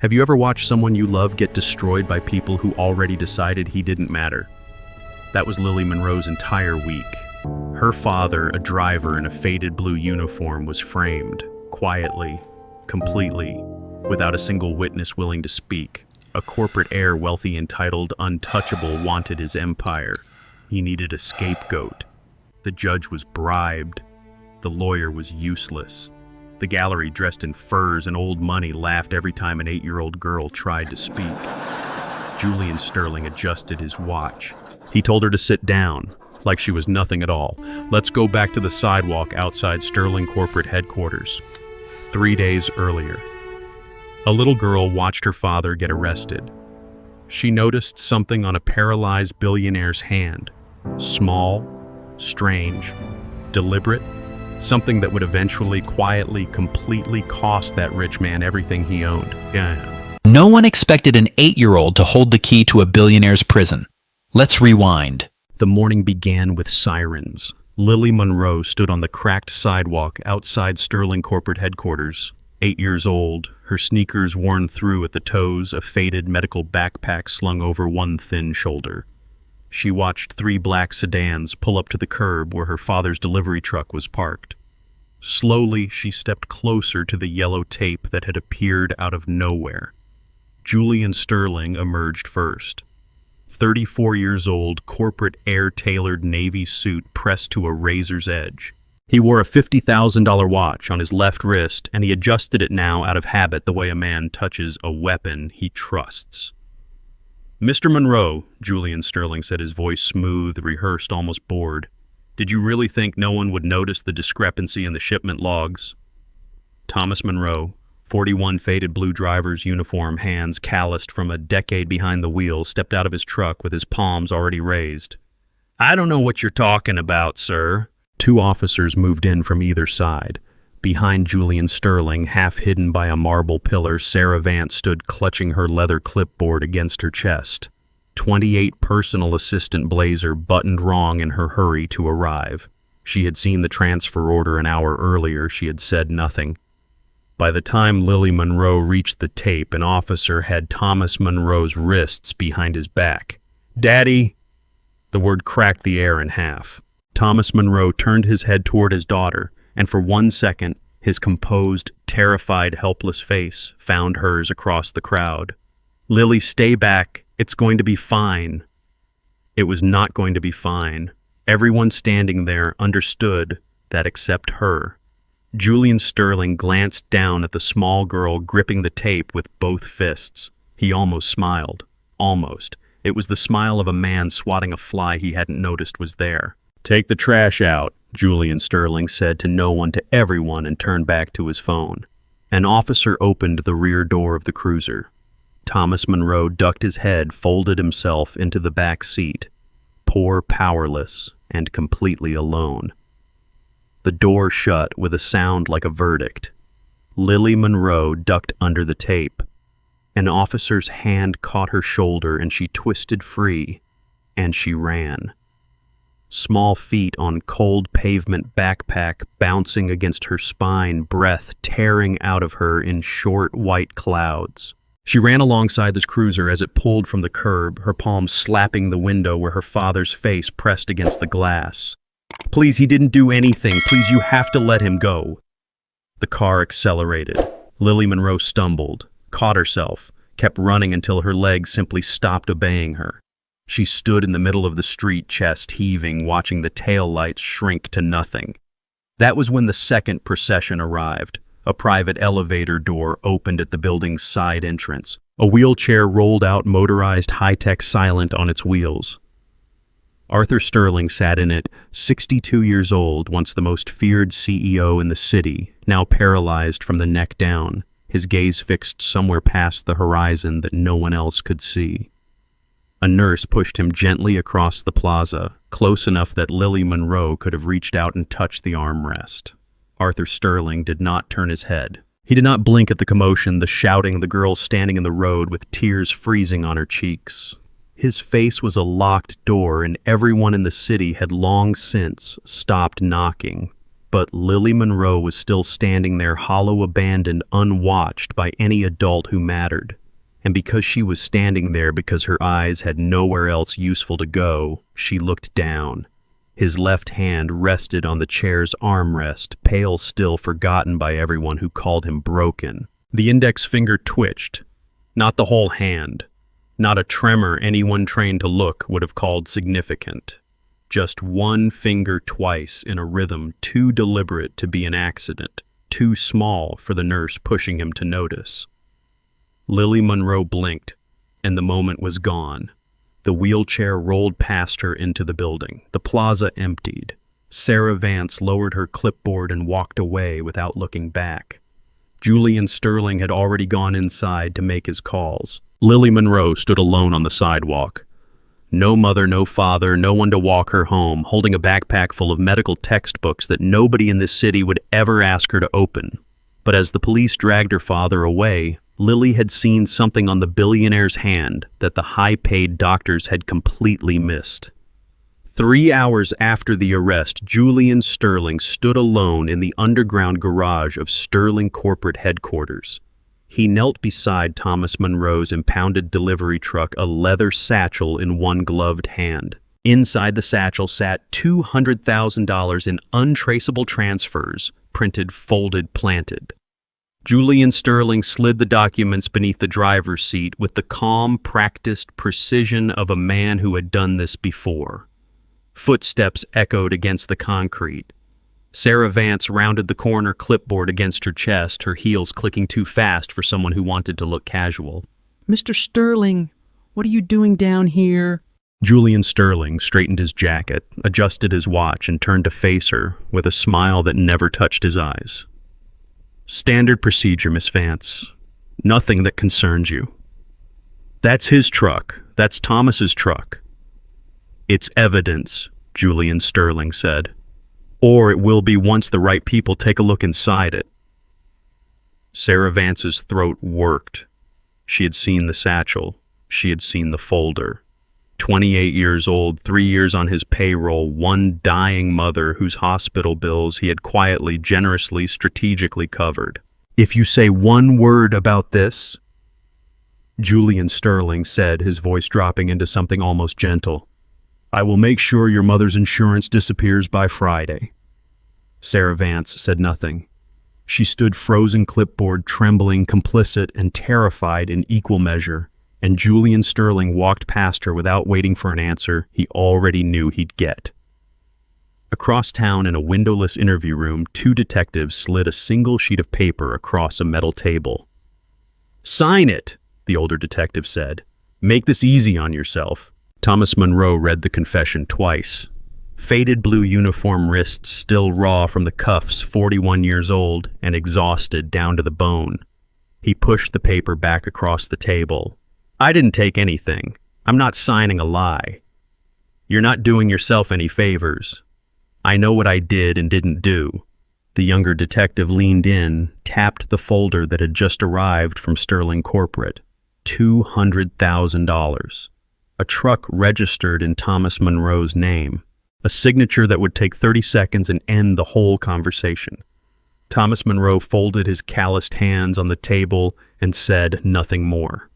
Have you ever watched someone you love get destroyed by people who already decided he didn't matter? That was Lily Monroe's entire week. Her father, a driver in a faded blue uniform, was framed, quietly, completely, without a single witness willing to speak. A corporate heir, wealthy, entitled, untouchable, wanted his empire. He needed a scapegoat. The judge was bribed. The lawyer was useless. The gallery, dressed in furs and old money, laughed every time an 8-year-old girl tried to speak. Julian Sterling adjusted his watch. He told her to sit down, like she was nothing at all. Let's go back to the sidewalk outside Sterling corporate headquarters. 3 days earlier. A little girl watched her father get arrested. She noticed something on a paralyzed billionaire's hand. Small, strange, deliberate. Something that would eventually, quietly, completely cost that rich man everything he owned. Yeah. No one expected an 8-year-old to hold the key to a billionaire's prison. Let's rewind. The morning began with sirens. Lily Monroe stood on the cracked sidewalk outside Sterling corporate headquarters. 8 years old, her sneakers worn through at the toes, a faded medical backpack slung over one thin shoulder. She watched 3 black sedans pull up to the curb where her father's delivery truck was parked. Slowly, she stepped closer to the yellow tape that had appeared out of nowhere. Julian Sterling emerged first. 34 years old, corporate Heir-tailored navy suit pressed to a razor's edge. He wore a $50,000 watch on his left wrist, and he adjusted it now out of habit the way a man touches a weapon he trusts. "Mr. Monroe," Julian Sterling said, his voice smooth, rehearsed, almost bored. "Did you really think no one would notice the discrepancy in the shipment logs?" Thomas Monroe, 41, faded blue driver's uniform, hands calloused from a decade behind the wheel, stepped out of his truck with his palms already raised. "I don't know what you're talking about, sir." 2 officers moved in from either side. Behind Julian Sterling, half hidden by a marble pillar, Sarah Vance stood clutching her leather clipboard against her chest. 28 personal assistant blazer buttoned wrong in her hurry to arrive. She had seen the transfer order an hour earlier. She had said nothing. By the time Lily Monroe reached the tape, an officer had Thomas Monroe's wrists behind his back. "Daddy!" The word cracked the air in half. Thomas Monroe turned his head toward his daughter, and for 1 second, his composed, terrified, helpless face found hers across the crowd. "Lily, stay back. It's going to be fine." It was not going to be fine. Everyone standing there understood that except her. Julian Sterling glanced down at the small girl gripping the tape with both fists. He almost smiled. Almost. It was the smile of a man swatting a fly he hadn't noticed was there. "Take the trash out," Julian Sterling said to no one, to everyone, and turned back to his phone. An officer opened the rear door of the cruiser. Thomas Monroe ducked his head, folded himself into the back seat, poor, powerless, and completely alone. The door shut with a sound like a verdict. Lily Monroe ducked under the tape. An officer's hand caught her shoulder and she twisted free, and she ran. Small feet on cold pavement, backpack bouncing against her spine, breath tearing out of her in short white clouds. She ran alongside this cruiser as it pulled from the curb, her palms slapping the window where her father's face pressed against the glass. "Please, he didn't do anything. Please, you have to let him go." The car accelerated. Lily Monroe stumbled, caught herself, kept running until her legs simply stopped obeying her. She stood in the middle of the street, chest heaving, watching the taillights shrink to nothing. That was when the second procession arrived. A private elevator door opened at the building's side entrance. A wheelchair rolled out, motorized, high-tech, silent on its wheels. Arthur Sterling sat in it, 62 years old, once the most feared CEO in the city, now paralyzed from the neck down, his gaze fixed somewhere past the horizon that no one else could see. A nurse pushed him gently across the plaza, close enough that Lily Monroe could have reached out and touched the armrest. Arthur Sterling did not turn his head. He did not blink at the commotion, the shouting, the girl standing in the road with tears freezing on her cheeks. His face was a locked door, and everyone in the city had long since stopped knocking. But Lily Monroe was still standing there, hollow, abandoned, unwatched by any adult who mattered. And because she was standing there, because her eyes had nowhere else useful to go, she looked down. His left hand rested on the chair's armrest, pale still, forgotten by everyone who called him broken. The index finger twitched. Not the whole hand. Not a tremor anyone trained to look would have called significant. Just one finger twice in a rhythm too deliberate to be an accident, too small for the nurse pushing him to notice. Lily Monroe blinked, and the moment was gone. The wheelchair rolled past her into the building. The plaza emptied. Sarah Vance lowered her clipboard and walked away without looking back. Julian Sterling had already gone inside to make his calls. Lily Monroe stood alone on the sidewalk. No mother, no father, no one to walk her home, holding a backpack full of medical textbooks that nobody in this city would ever ask her to open. But as the police dragged her father away, Lily had seen something on the billionaire's hand that the high-paid doctors had completely missed. 3 hours after the arrest, Julian Sterling stood alone in the underground garage of Sterling corporate headquarters. He knelt beside Thomas Monroe's impounded delivery truck, a leather satchel in one gloved hand. Inside the satchel sat $200,000 in untraceable transfers, printed, folded, planted. Julian Sterling slid the documents beneath the driver's seat with the calm, practiced precision of a man who had done this before. Footsteps echoed against the concrete. Sarah Vance rounded the corner, clipboard against her chest, her heels clicking too fast for someone who wanted to look casual. "Mr. Sterling, what are you doing down here?" Julian Sterling straightened his jacket, adjusted his watch, and turned to face her with a smile that never touched his eyes. "Standard procedure, Miss Vance. Nothing that concerns you. That's his truck. That's Thomas's truck." "It's evidence," Julian Sterling said. "Or it will be once the right people take a look inside it." Sarah Vance's throat worked. She had seen the satchel. She had seen the folder. 28 years old, 3 years on his payroll, one dying mother whose hospital bills he had quietly, generously, strategically covered. "If you say one word about this," Julian Sterling said, his voice dropping into something almost gentle, "I will make sure your mother's insurance disappears by Friday." Sarah Vance said nothing. She stood frozen, clipboard, trembling, complicit, and terrified in equal measure, and Julian Sterling walked past her without waiting for an answer he already knew he'd get. Across town in a windowless interview room, 2 detectives slid a single sheet of paper across a metal table. "Sign it," the older detective said. "Make this easy on yourself." Thomas Monroe read the confession twice. Faded blue uniform wrists still raw from the cuffs, 41 years old, and exhausted down to the bone. He pushed the paper back across the table. "I didn't take anything. I'm not signing a lie. You're not doing yourself any favors. I know what I did and didn't do." The younger detective leaned in, tapped the folder that had just arrived from Sterling Corporate. $200,000. A truck registered in Thomas Monroe's name. A signature that would take 30 seconds and end the whole conversation. Thomas Monroe folded his calloused hands on the table and said nothing more.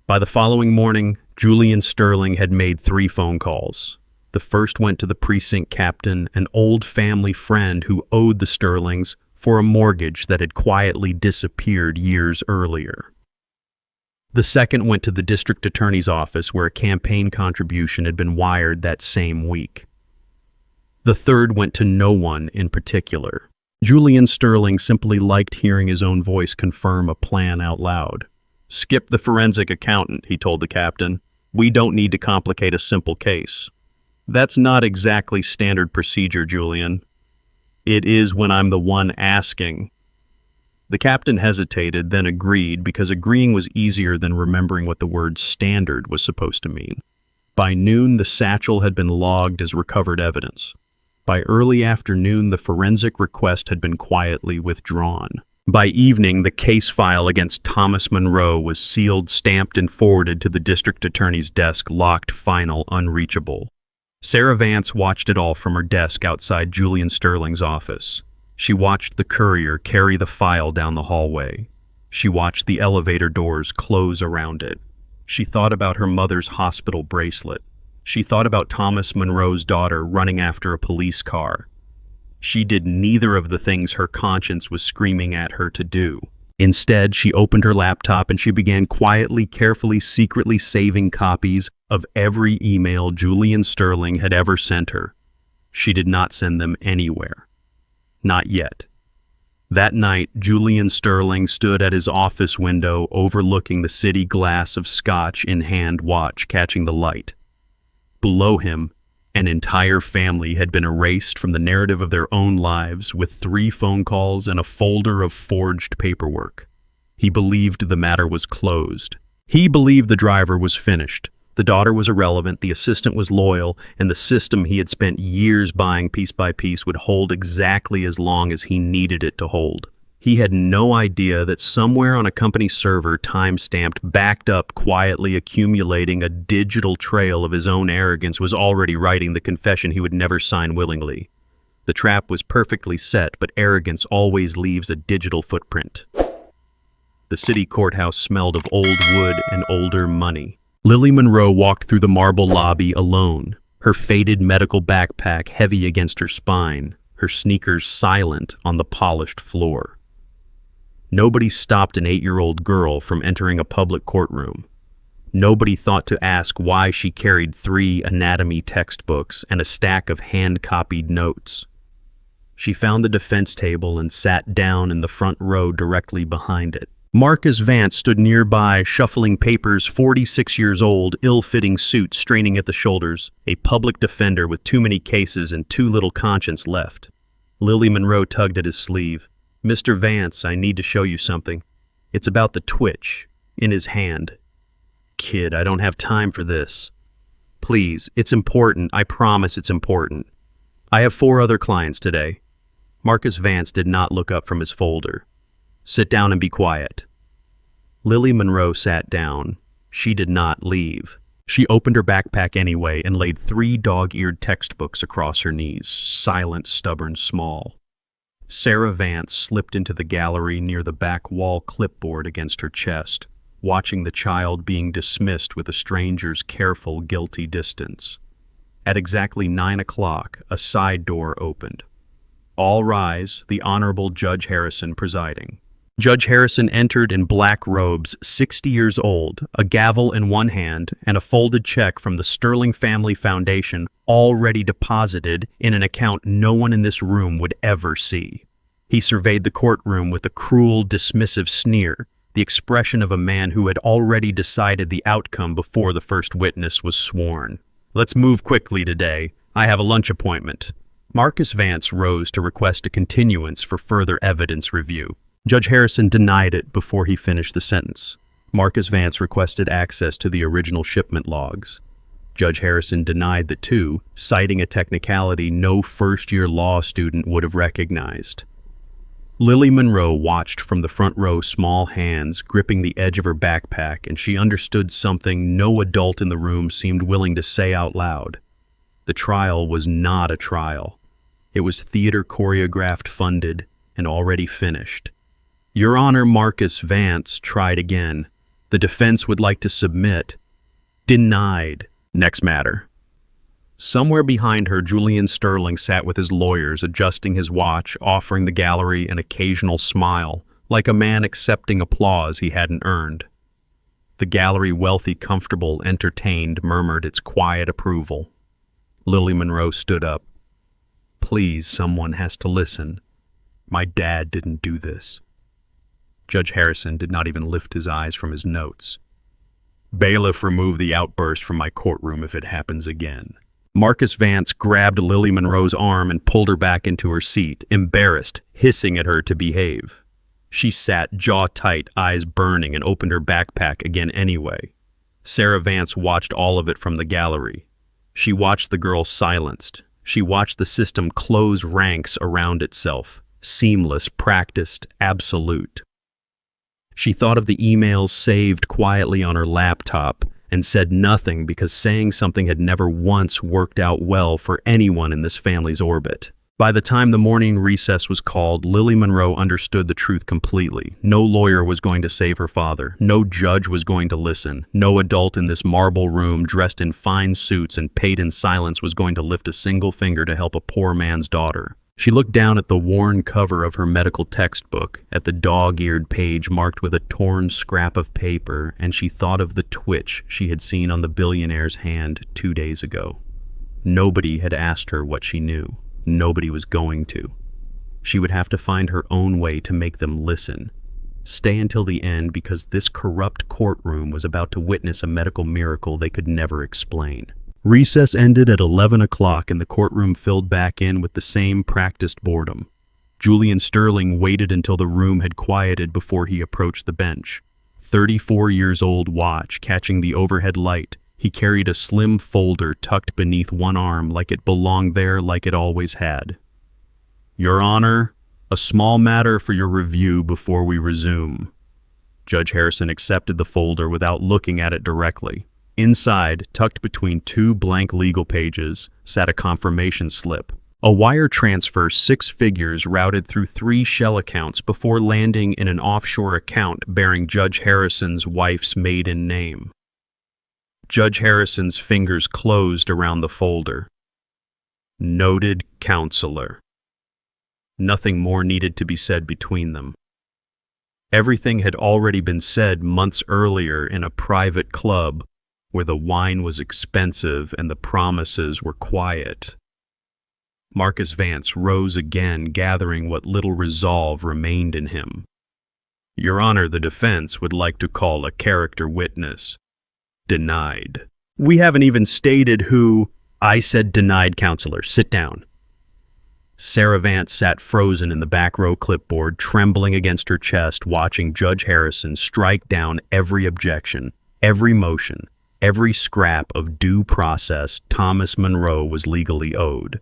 By the following morning, Julian Sterling had made 3 phone calls. The first went to the precinct captain, an old family friend who owed the Sterlings for a mortgage that had quietly disappeared years earlier. The second went to the district attorney's office, where a campaign contribution had been wired that same week. The third went to no one in particular. Julian Sterling simply liked hearing his own voice confirm a plan out loud. "Skip the forensic accountant," he told the captain. "We don't need to complicate a simple case." "That's not exactly standard procedure, Julian." "It is when I'm the one asking." The captain hesitated, then agreed, because agreeing was easier than remembering what the word standard was supposed to mean. By noon, the satchel had been logged as recovered evidence. By early afternoon, the forensic request had been quietly withdrawn. By evening, the case file against Thomas Monroe was sealed, stamped, and forwarded to the district attorney's desk, locked, final, unreachable. Sarah Vance watched it all from her desk outside Julian Sterling's office. She watched the courier carry the file down the hallway. She watched the elevator doors close around it. She thought about her mother's hospital bracelet. She thought about Thomas Monroe's daughter running after a police car. She did neither of the things her conscience was screaming at her to do. Instead, she opened her laptop and she began quietly, carefully, secretly saving copies of every email Julian Sterling had ever sent her. She did not send them anywhere. Not yet. That night, Julian Sterling stood at his office window overlooking the city, glass of scotch in hand, watch catching the light. Below him, an entire family had been erased from the narrative of their own lives with 3 phone calls and a folder of forged paperwork. He believed the matter was closed. He believed the driver was finished. The daughter was irrelevant, the assistant was loyal, and the system he had spent years buying piece by piece would hold exactly as long as he needed it to hold. He had no idea that somewhere on a company server, time-stamped, backed up, quietly accumulating a digital trail of his own arrogance, was already writing the confession he would never sign willingly. The trap was perfectly set, but arrogance always leaves a digital footprint. The city courthouse smelled of old wood and older money. Lily Monroe walked through the marble lobby alone, her faded medical backpack heavy against her spine, her sneakers silent on the polished floor. Nobody stopped an 8-year-old girl from entering a public courtroom. Nobody thought to ask why she carried 3 anatomy textbooks and a stack of hand-copied notes. She found the defense table and sat down in the front row directly behind it. Marcus Vance stood nearby, shuffling papers, 46 years old, ill-fitting suit straining at the shoulders, a public defender with too many cases and too little conscience left. Lily Monroe tugged at his sleeve. "Mr. Vance, I need to show you something. It's about the twitch in his hand." "Kid, I don't have time for this." "Please, it's important. I promise it's important. I have 4 other clients today." Marcus Vance did not look up from his folder. "Sit down and be quiet." Lily Monroe sat down. She did not leave. She opened her backpack anyway and laid 3 dog-eared textbooks across her knees, silent, stubborn, small. Sarah Vance slipped into the gallery near the back wall clipboard against her chest, watching the child being dismissed with a stranger's careful, guilty distance. At exactly 9 o'clock, a side door opened. "All rise," the Honorable Judge Harrison presiding. Judge Harrison entered in black robes, 60 years old, a gavel in one hand, and a folded check from the Sterling Family Foundation already deposited in an account no one in this room would ever see. He surveyed the courtroom with a cruel, dismissive sneer, the expression of a man who had already decided the outcome before the first witness was sworn. "Let's move quickly today. I have a lunch appointment." Marcus Vance rose to request a continuance for further evidence review. Judge Harrison denied it before he finished the sentence. Marcus Vance requested access to the original shipment logs. Judge Harrison denied that too, citing a technicality no first-year law student would have recognized. Lily Monroe watched from the front row, small hands gripping the edge of her backpack, and she understood something no adult in the room seemed willing to say out loud. The trial was not a trial. It was theater choreographed, funded, and already finished. "Your Honor," Marcus Vance tried again. "The defense would like to submit." Denied. Next matter. Somewhere behind her, Julian Sterling sat with his lawyers, adjusting his watch, offering the gallery an occasional smile, like a man accepting applause he hadn't earned. The gallery, wealthy, comfortable, entertained, murmured its quiet approval. Lily Monroe stood up. "Please, someone has to listen. My dad didn't do this." Judge Harrison did not even lift his eyes from his notes. "Bailiff, remove the outburst from my courtroom if it happens again." Marcus Vance grabbed Lily Monroe's arm and pulled her back into her seat, embarrassed, hissing at her to behave. She sat jaw tight, eyes burning, and opened her backpack again anyway. Sarah Vance watched all of it from the gallery. She watched the girl silenced. She watched the system close ranks around itself, seamless, practiced, absolute. She thought of the emails saved quietly on her laptop and said nothing because saying something had never once worked out well for anyone in this family's orbit. By the time the morning recess was called, Lily Monroe understood the truth completely. No lawyer was going to save her father. No judge was going to listen. No adult in this marble room, dressed in fine suits and paid in silence, was going to lift a single finger to help a poor man's daughter. She looked down at the worn cover of her medical textbook, at the dog-eared page marked with a torn scrap of paper, and she thought of the twitch she had seen on the billionaire's hand 2 days ago. Nobody had asked her what she knew. Nobody was going to. She would have to find her own way to make them listen. Stay until the end, because this corrupt courtroom was about to witness a medical miracle they could never explain. Recess ended at 11 o'clock and the courtroom filled back in with the same practiced boredom. Julian Sterling waited until the room had quieted before he approached the bench. 34 years old, watch catching the overhead light. He carried a slim folder tucked beneath one arm like it belonged there, like it always had. "Your Honor, a small matter for your review before we resume." Judge Harrison accepted the folder without looking at it directly. Inside, tucked between 2 blank legal pages, sat a confirmation slip. A wire transfer 6 figures routed through 3 shell accounts before landing in an offshore account bearing Judge Harrison's wife's maiden name. Judge Harrison's fingers closed around the folder. Noted counselor. Nothing more needed to be said between them. Everything had already been said months earlier in a private club where the wine was expensive and the promises were quiet. Marcus Vance rose again, gathering what little resolve remained in him. "Your Honor, the defense would like to call a character witness." "Denied." "We haven't even stated who—" "I said denied, counselor. Sit down." Sarah Vance sat frozen in the back row clipboard, trembling against her chest, watching Judge Harrison strike down every objection, every motion, every scrap of due process Thomas Monroe was legally owed.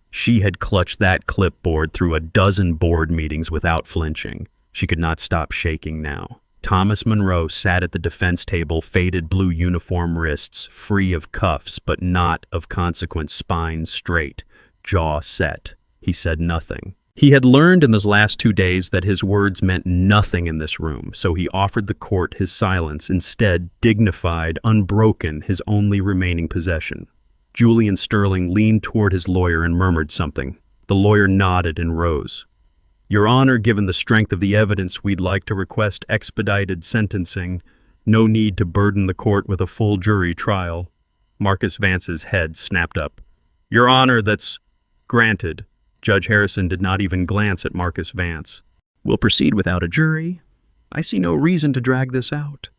She had clutched that clipboard through a dozen board meetings without flinching. She could not stop shaking now. Thomas Monroe sat at the defense table, faded blue uniform wrists, free of cuffs, but not of consequence, spine straight, jaw set. He said nothing. He had learned in those last 2 days that his words meant nothing in this room, so he offered the court his silence, instead dignified, unbroken, his only remaining possession. Julian Sterling leaned toward his lawyer and murmured something. The lawyer nodded and rose. "Your Honor, given the strength of the evidence, we'd like to request expedited sentencing. No need to burden the court with a full jury trial." Marcus Vance's head snapped up. "Your Honor, that's granted." Judge Harrison did not even glance at Marcus Vance. "We'll proceed without a jury. I see no reason to drag this out."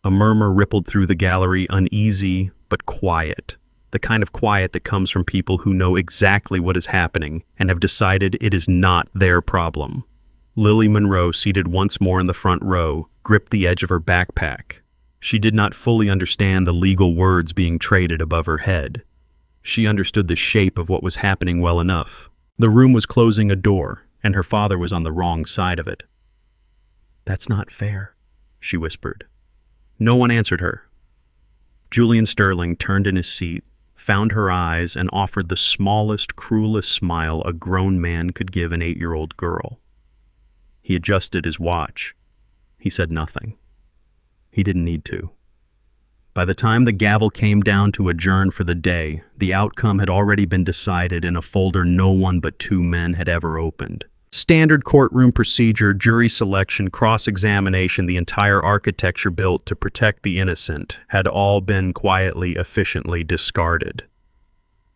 A murmur rippled through the gallery, uneasy but quiet. The kind of quiet that comes from people who know exactly what is happening and have decided it is not their problem. Lily Monroe, seated once more in the front row, gripped the edge of her backpack. She did not fully understand the legal words being traded above her head. She understood the shape of what was happening well enough. The room was closing a door, and her father was on the wrong side of it. "That's not fair," she whispered. No one answered her. Julian Sterling turned in his seat, found her eyes, and offered the smallest, cruelest smile a grown man could give an 8-year-old girl. He adjusted his watch. He said nothing. He didn't need to. By the time the gavel came down to adjourn for the day, the outcome had already been decided in a folder no one but 2 men had ever opened. Standard courtroom procedure, jury selection, cross-examination, the entire architecture built to protect the innocent had all been quietly, efficiently discarded.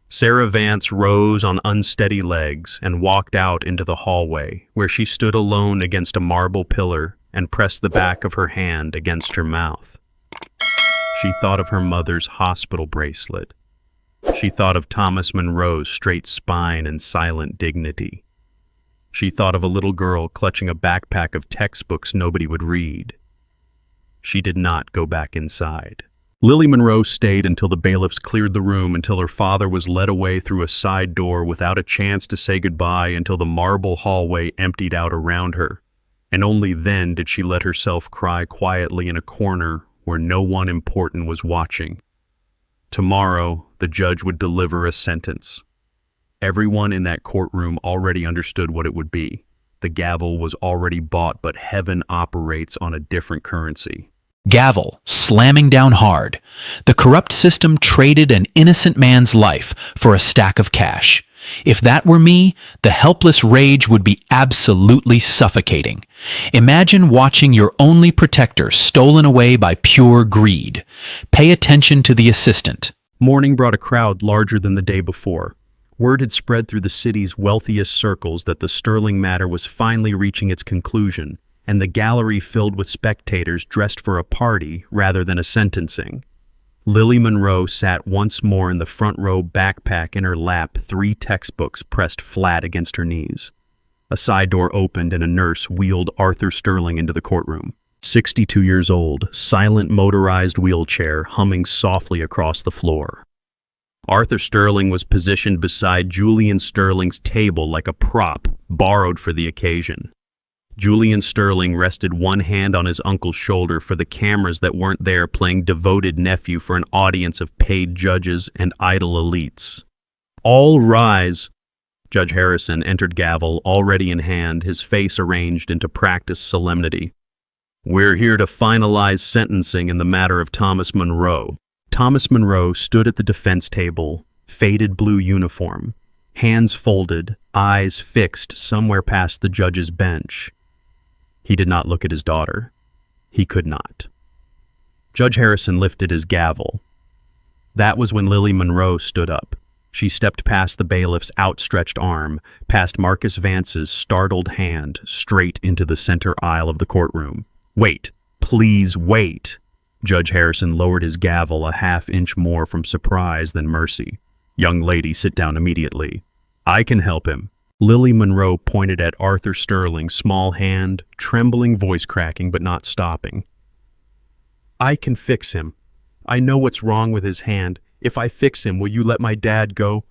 Sarah Vance rose on unsteady legs and walked out into the hallway, where she stood alone against a marble pillar and pressed the back of her hand against her mouth. She thought of her mother's hospital bracelet. She thought of Thomas Monroe's straight spine and silent dignity. She thought of a little girl clutching a backpack of textbooks nobody would read. She did not go back inside. Lily Monroe stayed until the bailiffs cleared the room, until her father was led away through a side door without a chance to say goodbye, until the marble hallway emptied out around her. And only then did she let herself cry quietly in a corner where no one important was watching. Tomorrow, the judge would deliver a sentence. Everyone in that courtroom already understood what it would be. The gavel was already bought, but heaven operates on a different currency. Gavel, slamming down hard. The corrupt system traded an innocent man's life for a stack of cash. If that were me, the helpless rage would be absolutely suffocating. Imagine watching your only protector stolen away by pure greed. Pay attention to the assistant. Morning brought a crowd larger than the day before. Word had spread through the city's wealthiest circles that the Sterling matter was finally reaching its conclusion, and the gallery filled with spectators dressed for a party rather than a sentencing. Lily Monroe sat once more in the front row, backpack in her lap, 3 textbooks pressed flat against her knees. A side door opened and a nurse wheeled Arthur Sterling into the courtroom. 62 years old, silent motorized wheelchair humming softly across the floor. Arthur Sterling was positioned beside Julian Sterling's table like a prop, borrowed for the occasion. Julian Sterling rested one hand on his uncle's shoulder for the cameras that weren't there, playing devoted nephew for an audience of paid judges and idle elites. All rise! Judge Harrison entered gavel, already in hand, his face arranged into practiced solemnity. We're here to finalize sentencing in the matter of Thomas Monroe. Thomas Monroe stood at the defense table, faded blue uniform, hands folded, eyes fixed somewhere past the judge's bench. He did not look at his daughter. He could not. Judge Harrison lifted his gavel. That was when Lily Monroe stood up. She stepped past the bailiff's outstretched arm, past Marcus Vance's startled hand, straight into the center aisle of the courtroom. Wait, please wait. Judge Harrison lowered his gavel a half-inch more from surprise than mercy. Young lady, sit down immediately. I can help him. Lily Monroe pointed at Arthur Sterling, small hand, trembling voice cracking but not stopping. I can fix him. I know what's wrong with his hand. If I fix him, will you let my dad go?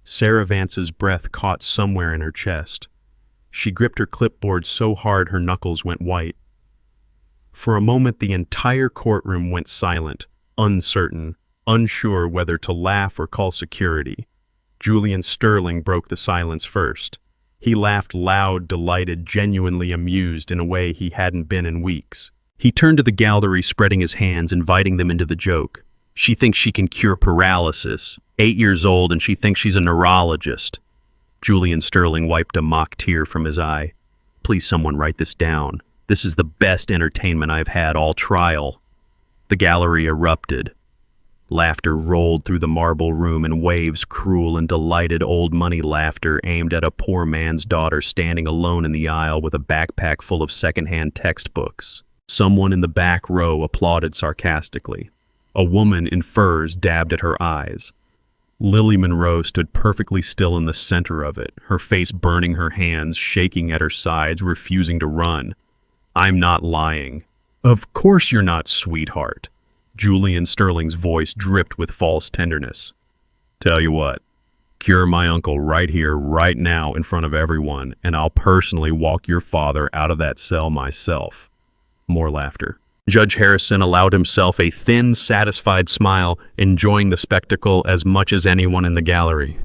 Sarah Vance's breath caught somewhere in her chest. She gripped her clipboard so hard her knuckles went white. For a moment the entire courtroom went silent, uncertain, unsure whether to laugh or call security. Julian Sterling broke the silence first. He laughed loud, delighted, genuinely amused in a way he hadn't been in weeks. He turned to the gallery, spreading his hands, inviting them into the joke. She thinks she can cure paralysis. 8 years old, and she thinks she's a neurologist. Julian Sterling wiped a mock tear from his eye. Please, someone write this down. This is the best entertainment I've had all trial. The gallery erupted. Laughter rolled through the marble room in waves, cruel and delighted old money laughter aimed at a poor man's daughter standing alone in the aisle with a backpack full of secondhand textbooks. Someone in the back row applauded sarcastically. A woman in furs dabbed at her eyes. Lily Monroe stood perfectly still in the center of it, her face burning, her hands shaking at her sides, refusing to run. I'm not lying. Of course you're not, sweetheart. Julian Sterling's voice dripped with false tenderness. Tell you what, cure my uncle right here, right now, in front of everyone, and I'll personally walk your father out of that cell myself. More laughter. Judge Harrison allowed himself a thin, satisfied smile, enjoying the spectacle as much as anyone in the gallery.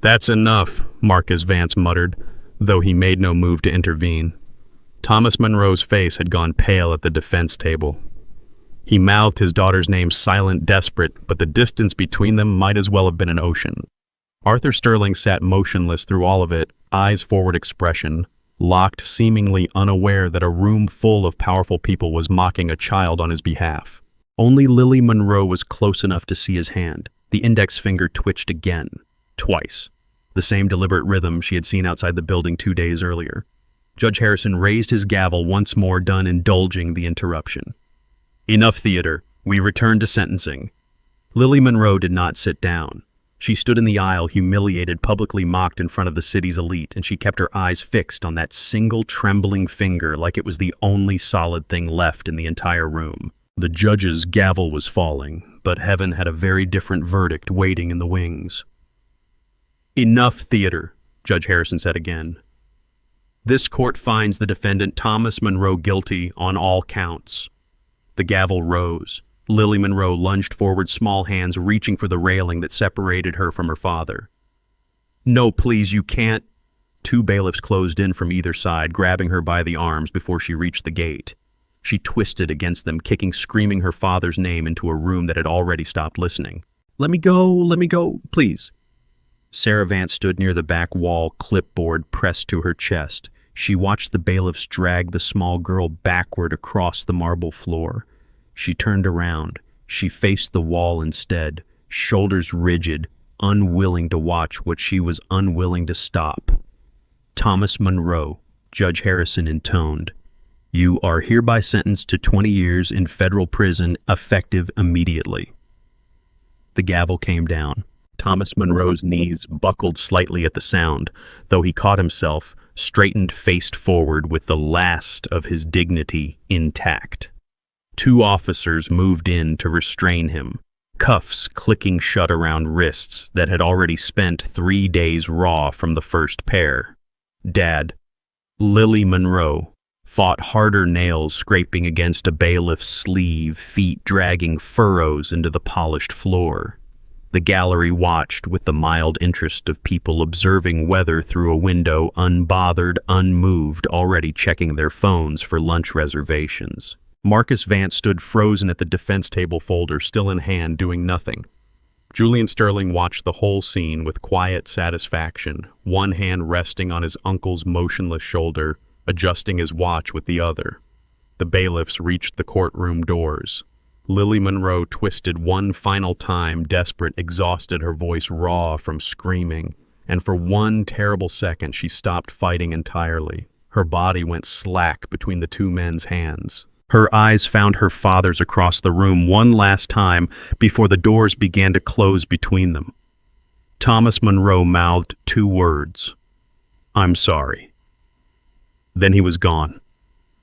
That's enough, Marcus Vance muttered, though he made no move to intervene. Thomas Monroe's face had gone pale at the defense table. He mouthed his daughter's name silent, desperate, but the distance between them might as well have been an ocean. Arthur Sterling sat motionless through all of it, eyes forward expression, locked, seemingly unaware that a room full of powerful people was mocking a child on his behalf. Only Lily Monroe was close enough to see his hand. The index finger twitched again, twice, the same deliberate rhythm she had seen outside the building 2 days earlier. Judge Harrison raised his gavel once more, done indulging the interruption. Enough theater. We return to sentencing. Lily Monroe did not sit down. She stood in the aisle, humiliated, publicly mocked in front of the city's elite, and she kept her eyes fixed on that single trembling finger like it was the only solid thing left in the entire room. The judge's gavel was falling, but heaven had a very different verdict waiting in the wings. Enough theater, Judge Harrison said again. This court finds the defendant Thomas Monroe guilty on all counts. The gavel rose. Lily Monroe lunged forward, small hands reaching for the railing that separated her from her father. "No, please, you can't." Two bailiffs closed in from either side, grabbing her by the arms before she reached the gate. She twisted against them, kicking, screaming her father's name into a room that had already stopped listening. Let me go, please." Sarah Vance stood near the back wall, clipboard pressed to her chest. She watched the bailiffs drag the small girl backward across the marble floor. She turned around. She faced the wall instead, shoulders rigid, unwilling to watch what she was unwilling to stop. "Thomas Monroe," Judge Harrison intoned, "you are hereby sentenced to 20 years in federal prison, effective immediately." The gavel came down. Thomas Monroe's knees buckled slightly at the sound, though he caught himself, straightened, faced forward with the last of his dignity intact. Two officers moved in to restrain him, cuffs clicking shut around wrists that had already spent 3 days raw from the first pair. Dad, Lily Monroe, fought harder, nails scraping against a bailiff's sleeve, feet dragging furrows into the polished floor. The gallery watched with the mild interest of people observing weather through a window, unbothered, unmoved, already checking their phones for lunch reservations. Marcus Vance stood frozen at the defense table folder, still in hand, doing nothing. Julian Sterling watched the whole scene with quiet satisfaction, one hand resting on his uncle's motionless shoulder, adjusting his watch with the other. The bailiffs reached the courtroom doors. Lily Monroe twisted one final time, desperate, exhausted, her voice raw from screaming, and for one terrible second she stopped fighting entirely. Her body went slack between the two men's hands. Her eyes found her father's across the room one last time before the doors began to close between them. Thomas Monroe mouthed 2 words. "I'm sorry." Then he was gone.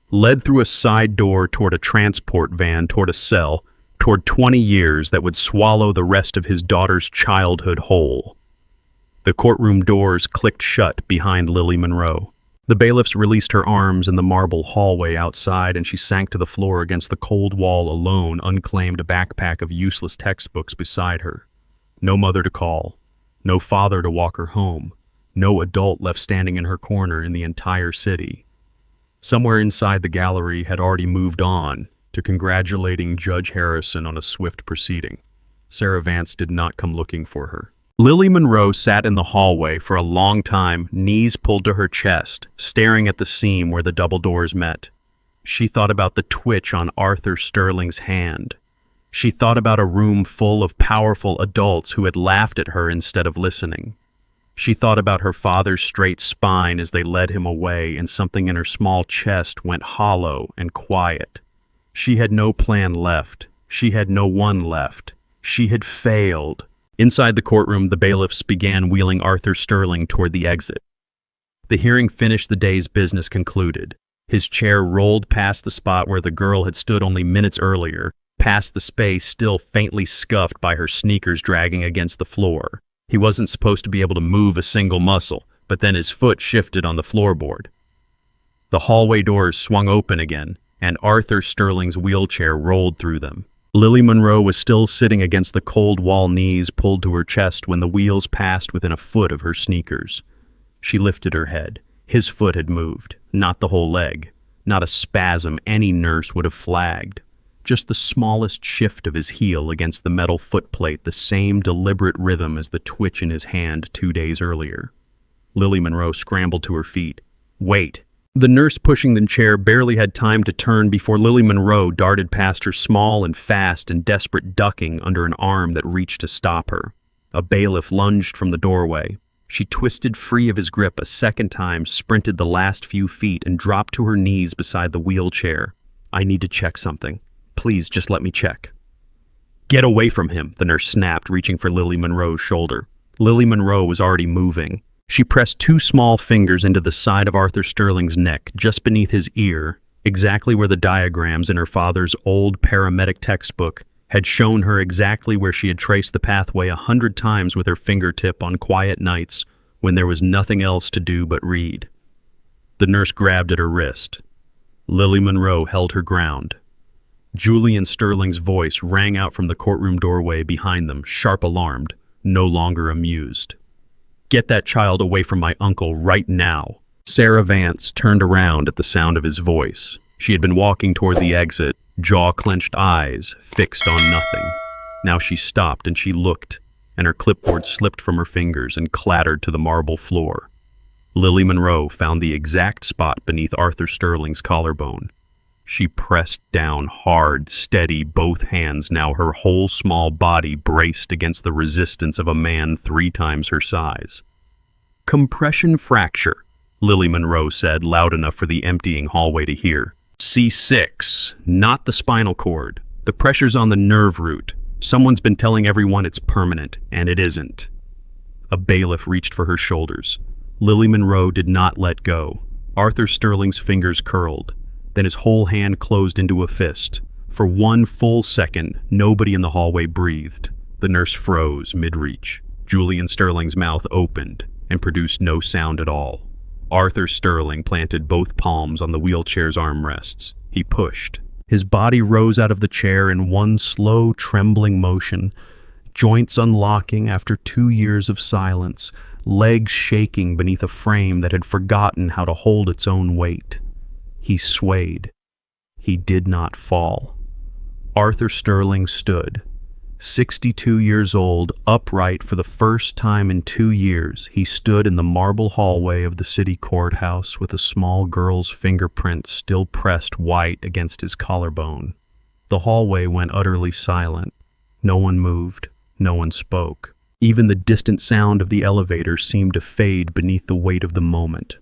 Led through a side door toward a transport van, toward a cell, toward 20 years that would swallow the rest of his daughter's childhood whole. The courtroom doors clicked shut behind Lily Monroe. The bailiffs released her arms in the marble hallway outside, and she sank to the floor against the cold wall alone, unclaimed, a backpack of useless textbooks beside her. No mother to call, no father to walk her home, no adult left standing in her corner in the entire city. Somewhere inside the gallery had already moved on to congratulating Judge Harrison on a swift proceeding. Sarah Vance did not come looking for her. Lily Monroe sat in the hallway for a long time, knees pulled to her chest, staring at the seam where the double doors met. She thought about the twitch on Arthur Sterling's hand. She thought about a room full of powerful adults who had laughed at her instead of listening. She thought about her father's straight spine as they led him away, and something in her small chest went hollow and quiet. She had no plan left. She had no one left. She had failed. Inside the courtroom, the bailiffs began wheeling Arthur Sterling toward the exit. The hearing finished, the day's business concluded. His chair rolled past the spot where the girl had stood only minutes earlier, past the space still faintly scuffed by her sneakers dragging against the floor. He wasn't supposed to be able to move a single muscle, but then his foot shifted on the floorboard. The hallway doors swung open again, and Arthur Sterling's wheelchair rolled through them. Lily Monroe was still sitting against the cold wall, knees pulled to her chest when the wheels passed within a foot of her sneakers. She lifted her head. His foot had moved, not the whole leg. Not a spasm any nurse would have flagged. Just the smallest shift of his heel against the metal footplate, the same deliberate rhythm as the twitch in his hand 2 days earlier. Lily Monroe scrambled to her feet. "Wait!" The nurse pushing the chair barely had time to turn before Lily Monroe darted past her, small and fast and desperate, ducking under an arm that reached to stop her. A bailiff lunged from the doorway. She twisted free of his grip a second time, sprinted the last few feet, and dropped to her knees beside the wheelchair. "I need to check something. Please, just let me check." "Get away from him," the nurse snapped, reaching for Lily Monroe's shoulder. Lily Monroe was already moving. She pressed 2 small fingers into the side of Arthur Sterling's neck, just beneath his ear, exactly where the diagrams in her father's old paramedic textbook had shown her exactly where she had traced the pathway 100 times with her fingertip on quiet nights when there was nothing else to do but read. The nurse grabbed at her wrist. Lily Monroe held her ground. Julian Sterling's voice rang out from the courtroom doorway behind them, sharp alarmed, no longer amused. "Get that child away from my uncle right now." Sarah Vance turned around at the sound of his voice. She had been walking toward the exit, jaw-clenched eyes fixed on nothing. Now she stopped and she looked, and her clipboard slipped from her fingers and clattered to the marble floor. Lily Monroe found the exact spot beneath Arthur Sterling's collarbone. She pressed down hard, steady, both hands, now her whole small body braced against the resistance of a man 3 times her size. "Compression fracture," Lily Monroe said, loud enough for the emptying hallway to hear. "C6, not the spinal cord. The pressure's on the nerve root. Someone's been telling everyone it's permanent, and it isn't." A bailiff reached for her shoulders. Lily Monroe did not let go. Arthur Sterling's fingers curled. Then his whole hand closed into a fist. For 1 full second, nobody in the hallway breathed. The nurse froze mid-reach. Julian Sterling's mouth opened and produced no sound at all. Arthur Sterling planted both palms on the wheelchair's armrests. He pushed. His body rose out of the chair in one slow, trembling motion, joints unlocking after 2 years of silence, legs shaking beneath a frame that had forgotten how to hold its own weight. He swayed. He did not fall. Arthur Sterling stood. 62 years old, upright for the first time in 2 years, he stood in the marble hallway of the city courthouse with a small girl's fingerprints still pressed white against his collarbone. The hallway went utterly silent. No one moved. No one spoke. Even the distant sound of the elevator seemed to fade beneath the weight of the moment.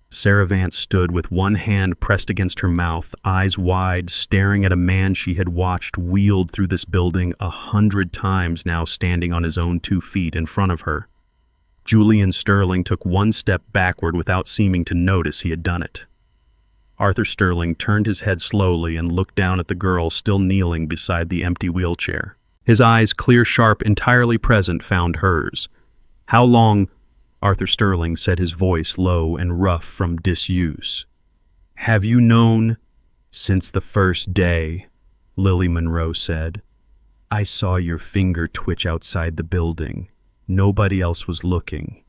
Sarah Vance stood with one hand pressed against her mouth, eyes wide, staring at a man she had watched wheeled through this building 100 times, now standing on his own 2 feet in front of her. Julian Sterling took 1 step backward without seeming to notice he had done it. Arthur Sterling turned his head slowly and looked down at the girl still kneeling beside the empty wheelchair. His eyes, clear, sharp, entirely present, found hers. "How long?" Arthur Sterling said, his voice low and rough from disuse. "Have you known?" "Since the first day," Lily Monroe said. "I saw your finger twitch outside the building. Nobody else was looking."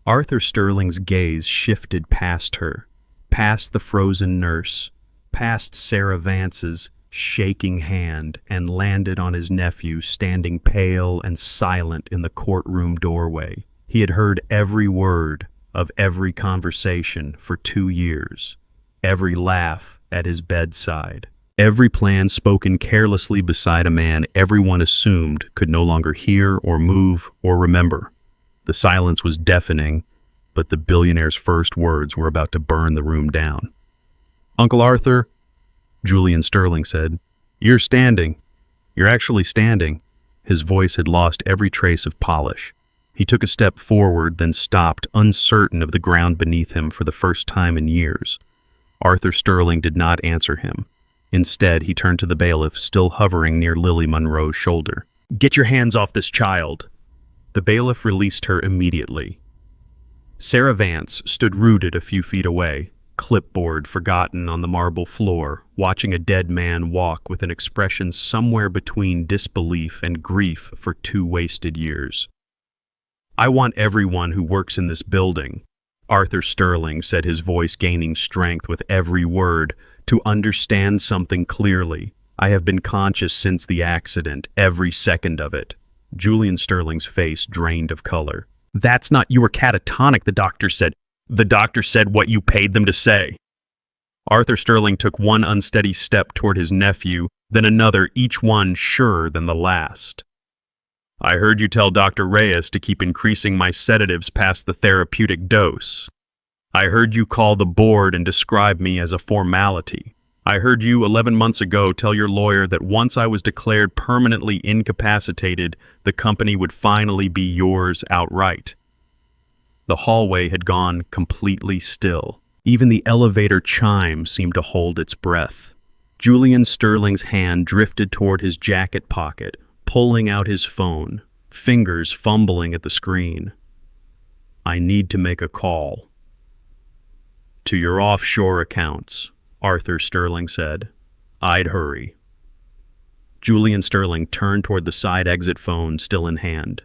Arthur Sterling's gaze shifted past her, past the frozen nurse, past Sarah Vance's shaking hand, and landed on his nephew standing pale and silent in the courtroom doorway. He had heard every word of every conversation for 2 years, every laugh at his bedside, every plan spoken carelessly beside a man everyone assumed could no longer hear or move or remember. The silence was deafening, but the billionaire's first words were about to burn the room down. "Uncle Arthur," Julian Sterling said, "you're standing. You're actually standing." His voice had lost every trace of polish. He took a step forward, then stopped, uncertain of the ground beneath him for the first time in years. Arthur Sterling did not answer him. Instead, he turned to the bailiff, still hovering near Lily Monroe's shoulder. "Get your hands off this child." The bailiff released her immediately. Sarah Vance stood rooted a few feet away, clipboard forgotten on the marble floor, watching a dead man walk with an expression somewhere between disbelief and grief for 2 wasted years. "I want everyone who works in this building," Arthur Sterling said, his voice gaining strength with every word, "to understand something clearly. I have been conscious since the accident, every second of it." Julian Sterling's face drained of color. "That's not, you were catatonic, the doctor said. The doctor said what you paid them to say." Arthur Sterling took 1 unsteady step toward his nephew, then another, each one surer than the last. "I heard you tell Dr. Reyes to keep increasing my sedatives past the therapeutic dose. I heard you call the board and describe me as a formality. I heard you 11 months ago tell your lawyer that once I was declared permanently incapacitated, the company would finally be yours outright." The hallway had gone completely still. Even the elevator chime seemed to hold its breath. Julian Sterling's hand drifted toward his jacket pocket, pulling out his phone, fingers fumbling at the screen. "I need to make a call." "To your offshore accounts," Arthur Sterling said. I'd hurry. Julian Sterling turned toward the side exit phone still in hand,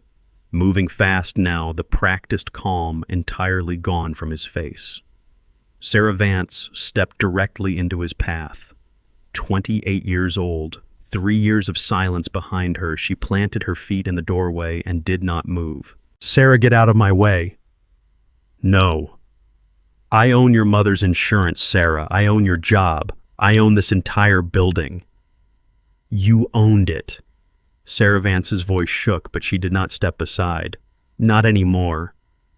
moving fast now, the practiced calm entirely gone from his face. Sarah Vance stepped directly into his path. 28 years old, 3 years of silence behind her, she planted her feet in the doorway and did not move. Sarah, get out of my way. No. I own your mother's insurance, Sarah. I own your job. I own this entire building. You owned it. Sarah Vance's voice shook, but she did not step aside. Not anymore.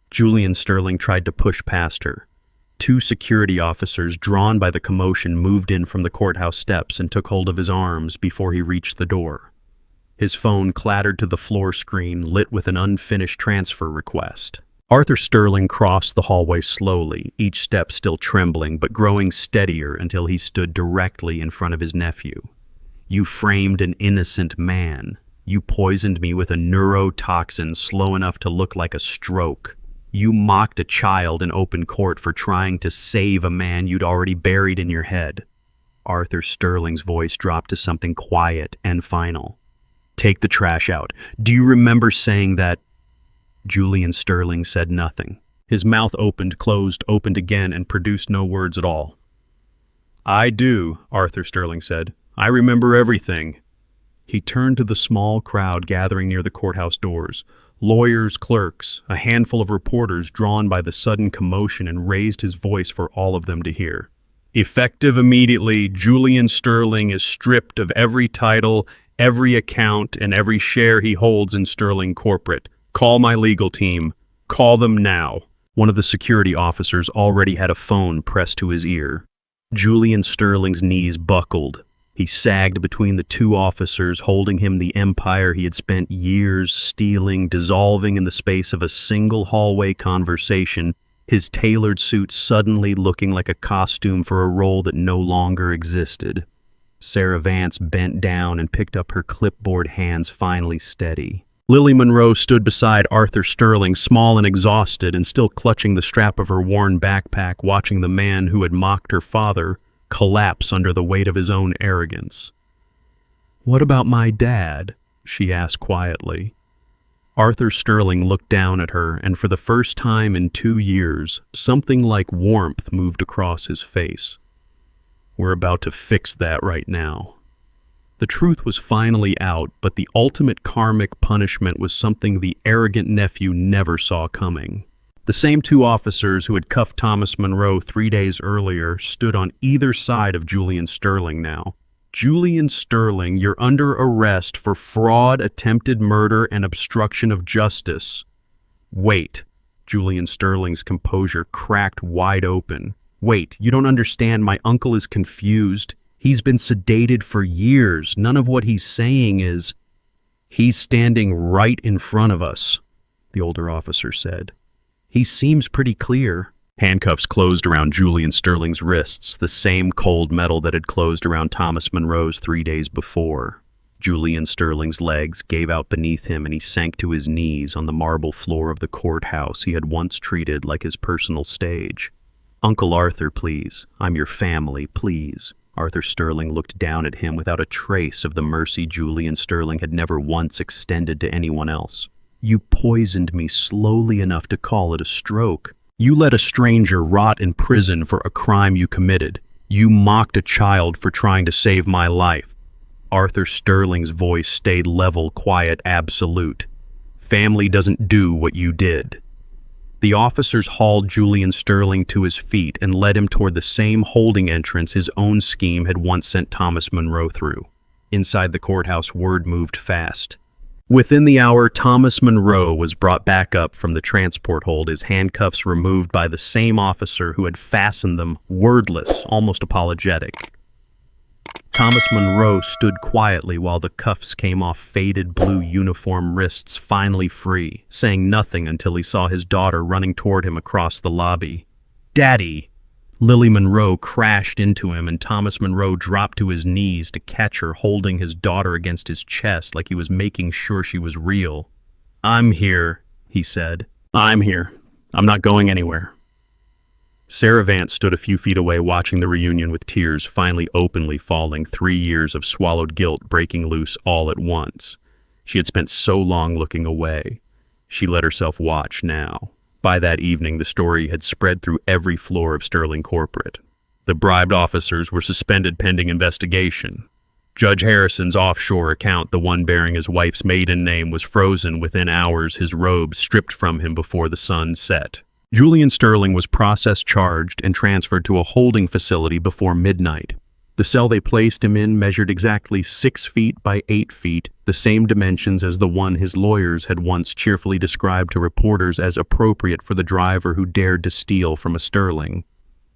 Julian Sterling tried to push past her. 2 security officers, drawn by the commotion, moved in from the courthouse steps and took hold of his arms before he reached the door. His phone clattered to the floor screen, lit with an unfinished transfer request. Arthur Sterling crossed the hallway slowly, each step still trembling, but growing steadier until he stood directly in front of his nephew. You framed an innocent man. You poisoned me with a neurotoxin slow enough to look like a stroke. You mocked a child in open court for trying to save a man you'd already buried in your head. Arthur Sterling's voice dropped to something quiet and final. Take the trash out. Do you remember saying that? Julian Sterling said nothing. His mouth opened, closed, opened again, and produced no words at all. I do, Arthur Sterling said. I remember everything. He turned to the small crowd gathering near the courthouse doors. Lawyers, clerks, a handful of reporters drawn by the sudden commotion, and raised his voice for all of them to hear. Effective immediately, Julian Sterling is stripped of every title, every account, and every share he holds in Sterling Corporate. Call my legal team. Call them now. One of the security officers already had a phone pressed to his ear. Julian Sterling's knees buckled. He sagged between the 2 officers, holding him the empire he had spent years stealing, dissolving in the space of a single hallway conversation, his tailored suit suddenly looking like a costume for a role that no longer existed. Sarah Vance bent down and picked up her clipboard, hands finally steady. Lily Monroe stood beside Arthur Sterling, small and exhausted, and still clutching the strap of her worn backpack, watching the man who had mocked her father collapse under the weight of his own arrogance. What about my dad? She asked quietly. Arthur Sterling looked down at her, and for the first time in 2 years, something like warmth moved across his face. We're about to fix that right now. The truth was finally out, but the ultimate karmic punishment was something the arrogant nephew never saw coming. The same 2 officers who had cuffed Thomas Monroe 3 days earlier stood on either side of Julian Sterling now. Julian Sterling, you're under arrest for fraud, attempted murder, and obstruction of justice. Wait. Julian Sterling's composure cracked wide open. Wait, you don't understand. My uncle is confused. He's been sedated for years. None of what he's saying is... He's standing right in front of us, the older officer said. He seems pretty clear. Handcuffs closed around Julian Sterling's wrists, the same cold metal that had closed around Thomas Monroe's 3 days before. Julian Sterling's legs gave out beneath him, and he sank to his knees on the marble floor of the courthouse he had once treated like his personal stage. Uncle Arthur, please. I'm your family, please. Arthur Sterling looked down at him without a trace of the mercy Julian Sterling had never once extended to anyone else. You poisoned me slowly enough to call it a stroke. You let a stranger rot in prison for a crime you committed. You mocked a child for trying to save my life. Arthur Sterling's voice stayed level, quiet, absolute. Family doesn't do what you did. The officers hauled Julian Sterling to his feet and led him toward the same holding entrance his own scheme had once sent Thomas Monroe through. Inside the courthouse, word moved fast. Within the hour, Thomas Monroe was brought back up from the transport hold, his handcuffs removed by the same officer who had fastened them, wordless, almost apologetic. Thomas Monroe stood quietly while the cuffs came off faded blue uniform wrists, finally free, saying nothing until he saw his daughter running toward him across the lobby. "Daddy!" Lily Monroe crashed into him, and Thomas Monroe dropped to his knees to catch her, holding his daughter against his chest like he was making sure she was real. "I'm here," he said. "I'm here. I'm not going anywhere." Sarah Vance stood a few feet away watching the reunion with tears finally openly falling, 3 years of swallowed guilt breaking loose all at once. She had spent so long looking away. She let herself watch now. By that evening, the story had spread through every floor of Sterling Corporate. The bribed officers were suspended pending investigation. Judge Harrison's offshore account, the one bearing his wife's maiden name, was frozen within hours, his robes stripped from him before the sun set. Julian Sterling was process charged and transferred to a holding facility before midnight. The cell they placed him in measured exactly 6 feet by 8 feet, the same dimensions as the one his lawyers had once cheerfully described to reporters as appropriate for the driver who dared to steal from a Sterling.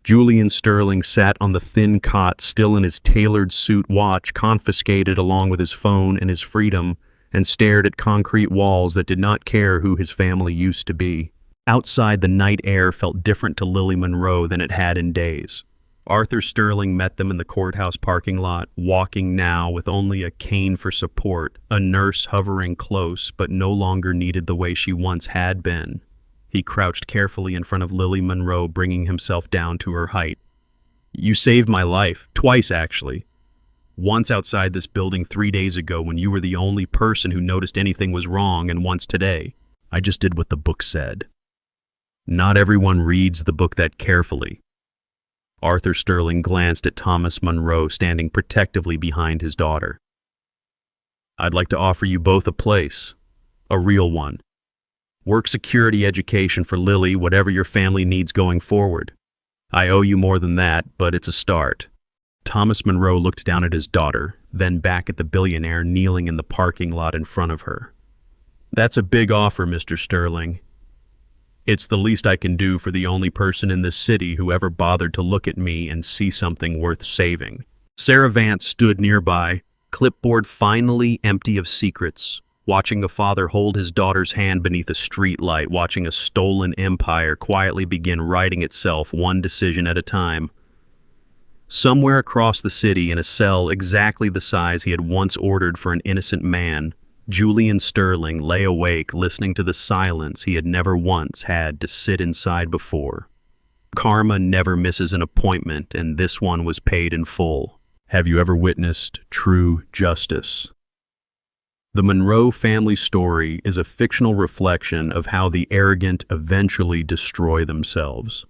Julian Sterling sat on the thin cot, still in his tailored suit watch confiscated along with his phone and his freedom, and stared at concrete walls that did not care who his family used to be. Outside, the night air felt different to Lily Monroe than it had in days. Arthur Sterling met them in the courthouse parking lot, walking now with only a cane for support, a nurse hovering close but no longer needed the way she once had been. He crouched carefully in front of Lily Monroe, bringing himself down to her height. "You saved my life, twice actually. Once outside this building 3 days ago when you were the only person who noticed anything was wrong, and once today. I just did what the book said." Not everyone reads the book that carefully. Arthur Sterling glanced at Thomas Monroe standing protectively behind his daughter. "I'd like to offer you both a place, a real one. Work security education for Lily, whatever your family needs going forward. I owe you more than that, but it's a start." Thomas Monroe looked down at his daughter, then back at the billionaire kneeling in the parking lot in front of her. "That's a big offer, Mr. Sterling. It's the least I can do for the only person in this city who ever bothered to look at me and see something worth saving." Sarah Vance stood nearby, clipboard finally empty of secrets, watching a father hold his daughter's hand beneath a streetlight, watching a stolen empire quietly begin righting itself one decision at a time. Somewhere across the city, in a cell exactly the size he had once ordered for an innocent man, Julian Sterling lay awake listening to the silence he had never once had to sit inside before. Karma never misses an appointment, and this one was paid in full. Have you ever witnessed true justice? The Monroe family story is a fictional reflection of how the arrogant eventually destroy themselves.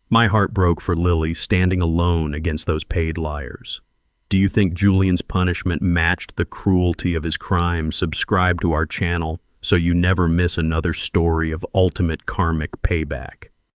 My heart broke for Lily standing alone against those paid liars. Do you think Julian's punishment matched the cruelty of his crime? Subscribe to our channel so you never miss another story of ultimate karmic payback.